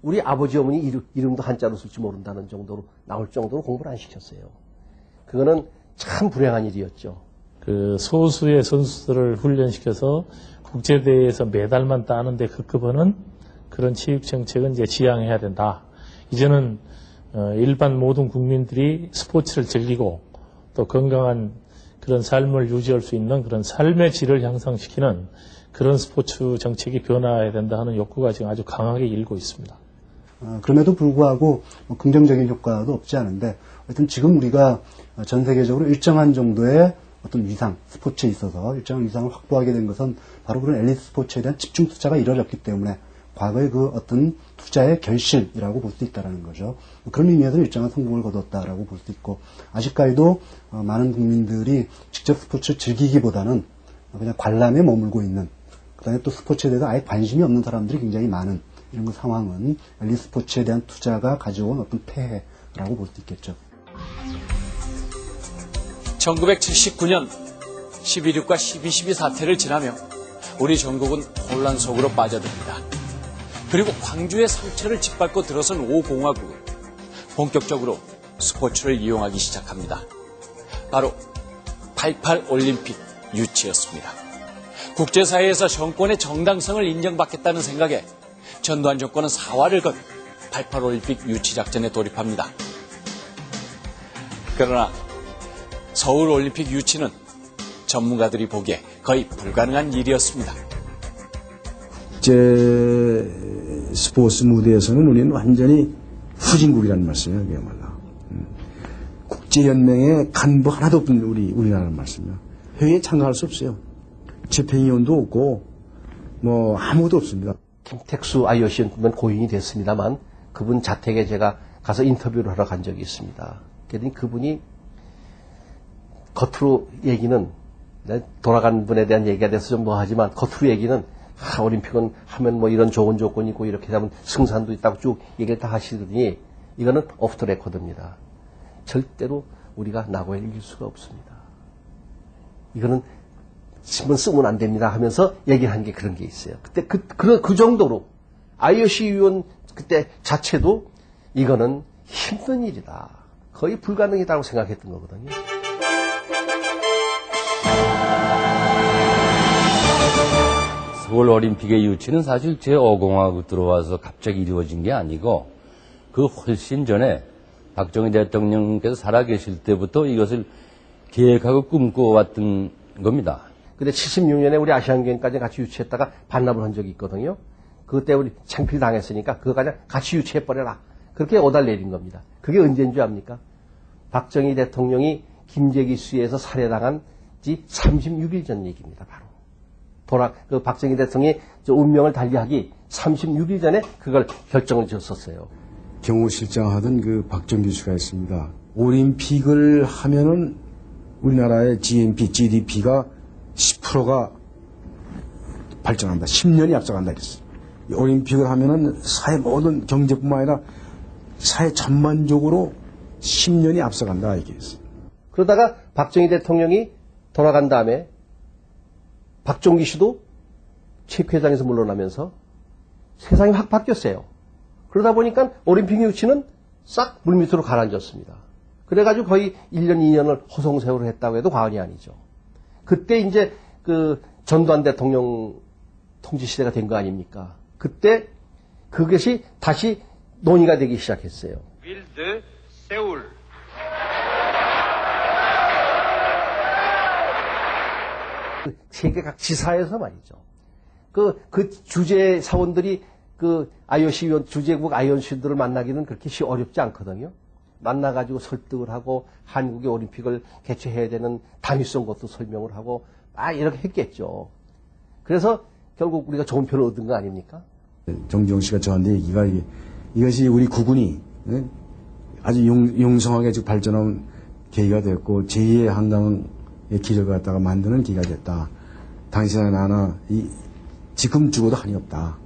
우리 아버지 어머니 이름도 한자로 쓸지 모른다는 정도로 나올 정도로 공부를 안 시켰어요. 그거는 참 불행한 일이었죠. 그 소수의 선수들을 훈련시켜서 국제대회에서 메달만 따는데 급급하는 그런 체육 정책은 이제 지양해야 된다. 이제는 일반 모든 국민들이 스포츠를 즐기고 또 건강한 그런 삶을 유지할 수 있는 그런 삶의 질을 향상시키는 그런 스포츠 정책이 변화해야 된다 하는 욕구가 지금 아주 강하게 일고 있습니다. 그럼에도 불구하고 긍정적인 효과도 없지 않은데 하여튼 지금 우리가 전 세계적으로 일정한 정도의 어떤 위상, 스포츠에 있어서 일정한 위상을 확보하게 된 것은 바로 그런 엘리트 스포츠에 대한 집중 투자가 이루어졌기 때문에 과거의 그 어떤 투자의 결실이라고 볼 수 있다는 거죠. 그런 의미에서 일정한 성공을 거뒀다라고 볼 수 있고 아직까지도 많은 국민들이 직접 스포츠를 즐기기보다는 그냥 관람에 머물고 있는 그다음에 또 스포츠에 대해서 아예 관심이 없는 사람들이 굉장히 많은 이런 그 상황은 엘리트 스포츠에 대한 투자가 가져온 어떤 폐해라고 볼 수 있겠죠. 1979년 11.6과 12.12 사태를 지나며 우리 전국은 혼란 속으로 빠져듭니다. 그리고 광주의 상처를 짓밟고 들어선 5공화국은 본격적으로 스포츠를 이용하기 시작합니다. 바로 88 올림픽 유치였습니다. 국제사회에서 정권의 정당성을 인정받겠다는 생각에 전두환 정권은 사활을 건 88 올림픽 유치 작전에 돌입합니다. 그러나 서울 올림픽 유치는 전문가들이 보기에 거의 불가능한 일이었습니다. 국제 스포츠 무대에서는 우리는 완전히 후진국이라는 말씀이에요, 그야말로. 국제연맹에 간부 하나도 없는 우리나라는 말씀이에요. 회의에 참가할 수 없어요. 집행위원도 없고, 아무것도 없습니다. 김택수 IOC 는 고인이 됐습니다만, 그분 자택에 제가 가서 인터뷰를 하러 간 적이 있습니다. 그랬더니 그분이 겉으로 얘기는, 돌아간 분에 대한 얘기가 돼서 좀 하지만, 겉으로 얘기는, 올림픽은 하면 이런 좋은 조건이 있고, 이렇게 하면 승산도 있다고 쭉 얘기를 다 하시더니, 이거는 오프 더 레코드입니다. 절대로 우리가 낙오에 이길 수가 없습니다. 이거는 신문 쓰면 안 됩니다 하면서 얘기한 게 그런 게 있어요. 그때 그 정도로 IOC 위원 그때 자체도 이거는 힘든 일이다. 거의 불가능이라고 생각했던 거거든요. 서울 올림픽의 유치는 사실 제5공화국 들어와서 갑자기 이루어진 게 아니고 그 훨씬 전에 박정희 대통령께서 살아계실 때부터 이것을 계획하고 꿈꿔왔던 겁니다. 근데 76년에 우리 아시안게임까지 같이 유치했다가 반납을 한 적이 있거든요. 그때 우리 창필 당했으니까 그거 그냥 같이 유치해버려라. 그렇게 오달 내린 겁니다. 그게 언제인 줄 압니까? 박정희 대통령이 김재기 수에서 살해당한 지 36일 전 얘기입니다. 바로. 박정희 대통령이 운명을 달리하기 36일 전에 그걸 결정을 지었었어요. 경호실장 하던 박정규 씨가 있습니다. 올림픽을 하면은 우리나라의 GDP가 10%가 발전한다. 10년이 앞서간다 그랬어요. 올림픽을 하면은 사회 모든 경제뿐만 아니라 사회 전반적으로 10년이 앞서간다 얘기했어요. 그러다가 박정희 대통령이 돌아간 다음에 박종기 씨도 체육회장에서 물러나면서 세상이 확 바뀌었어요. 그러다 보니까 올림픽 유치는 싹 물밑으로 가라앉았습니다. 그래가지고 거의 1년, 2년을 허송세월을 했다고 해도 과언이 아니죠. 그때 이제 전두환 대통령 통치 시대가 된 거 아닙니까? 그때 그것이 다시 논의가 되기 시작했어요. 빌드 세울. 세계 각 지사에서 말이죠. 그 주재 사원들이 IOC 위원, 주재국 IOC들을 만나기는 그렇게 어렵지 않거든요. 만나가지고 설득을 하고 한국의 올림픽을 개최해야 되는 당위성 것도 설명을 하고 이렇게 했겠죠. 그래서 결국 우리가 좋은 표를 얻은 거 아닙니까? 정지용 씨가 저한테 얘기가 이것이 우리 국군이 아주 용성하게 지금 발전한 계기가 됐고 제2의 한강의 길을 갖다가 만드는 계기가 됐다. 당신이나 나나 지금 죽어도 한이 없다.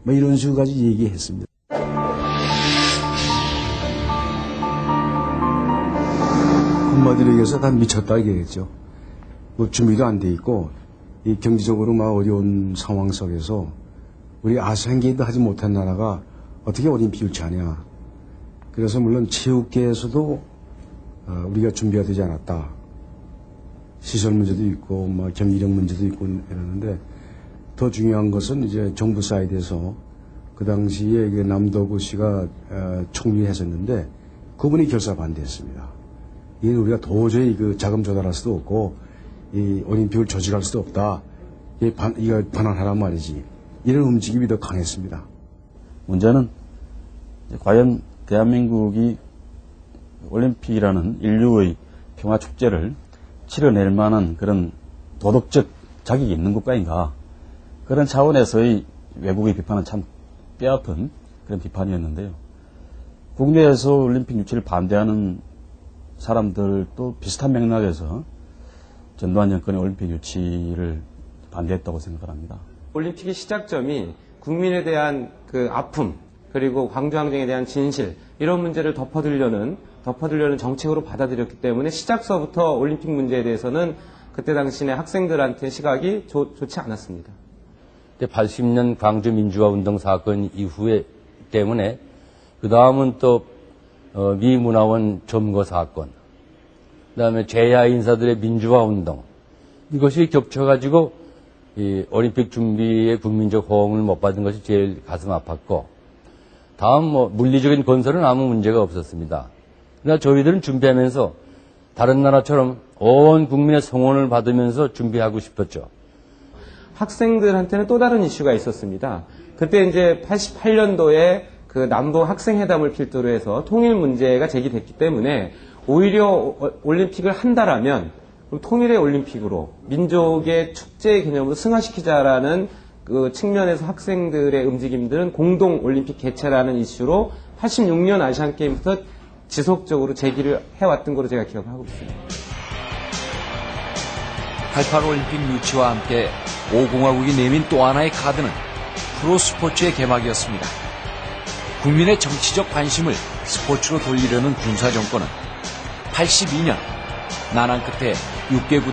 이런 식으로까지 얘기했습니다. 한마디로 얘기해서 다 미쳤다 얘기했죠. 준비도 안 돼 있고 이 경제적으로 어려운 상황 속에서 우리 아시안게임도 하지 못한 나라가 어떻게 올림픽 유치하냐. 그래서 물론 체육계에서도 우리가 준비가 되지 않았다. 시설 문제도 있고 뭐 경기력 문제도 있고 이러는데 더 중요한 것은 이제 정부 사이드에서 그 당시에 남도구 씨가 총리를 했었는데 그분이 결사 반대했습니다. 이는 우리가 도저히 그 자금 조달할 수도 없고 이 올림픽을 조직할 수도 없다. 이거 반환하란 말이지. 이런 움직임이 더 강했습니다. 문제는 과연 대한민국이 올림픽이라는 인류의 평화 축제를 치러낼 만한 그런 도덕적 자격이 있는 국가인가. 그런 차원에서의 외국의 비판은 참 뼈아픈 그런 비판이었는데요. 국내에서 올림픽 유치를 반대하는 사람들도 비슷한 맥락에서 전두환 정권의 올림픽 유치를 반대했다고 생각을 합니다. 올림픽의 시작점이 국민에 대한 그 아픔, 그리고 광주항쟁에 대한 진실, 이런 문제를 덮어두려는 정책으로 받아들였기 때문에 시작서부터 올림픽 문제에 대해서는 그때 당시의 학생들한테 시각이 좋지 않았습니다. 80년 광주 민주화 운동 사건 이후에 때문에 그 다음은 또 미 문화원 점거 사건, 그다음에 재야 인사들의 민주화 운동, 이것이 겹쳐가지고 이 올림픽 준비에 국민적 호응을 못 받은 것이 제일 가슴 아팠고, 다음 물리적인 건설은 아무 문제가 없었습니다. 그러나 저희들은 준비하면서 다른 나라처럼 온 국민의 성원을 받으면서 준비하고 싶었죠. 학생들한테는 또 다른 이슈가 있었습니다. 그때 이제 88년도에 그 남북 학생회담을 필두로 해서 통일 문제가 제기됐기 때문에 오히려 올림픽을 한다라면 통일의 올림픽으로 민족의 축제 개념으로 승화시키자라는 그 측면에서 학생들의 움직임들은 공동 올림픽 개최라는 이슈로 86년 아시안 게임부터 지속적으로 제기를 해왔던 걸로 제가 기억을 하고 있습니다. 88 올림픽 유치와 함께 5공화국이 내민 또 하나의 카드는 프로스포츠의 개막이었습니다. 국민의 정치적 관심을 스포츠로 돌리려는 군사정권은 82년 난항 끝에 6개국